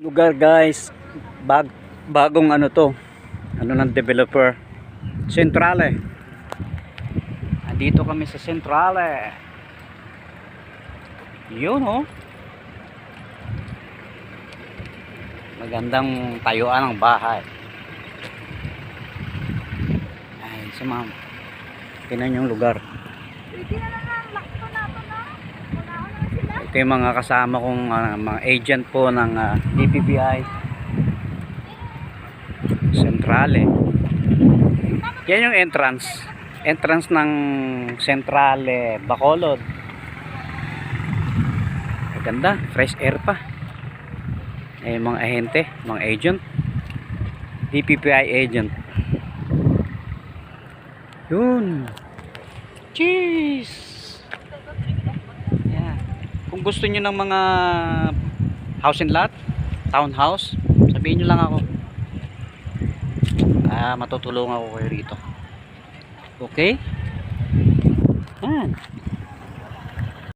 Lugar guys, bagong ano to, ano ng developer, Centrale. Andito kami sa Centrale. Yun oh, magandang tayuan ng bahay. Ay si ma'am, tinan yung lugar. Ito yung mga kasama kong mga agent po ng DPBI Centrale. Yan yung entrance ng Centrale Bacolod. Maganda, fresh air pa. Mga ahente, mga agent, DPBI agent. Yun, cheese. Kung gusto niyo ng mga house and lot, townhouse, sabihin niyo lang ako. Matutulungan ako kayo rito. Okay? Yan.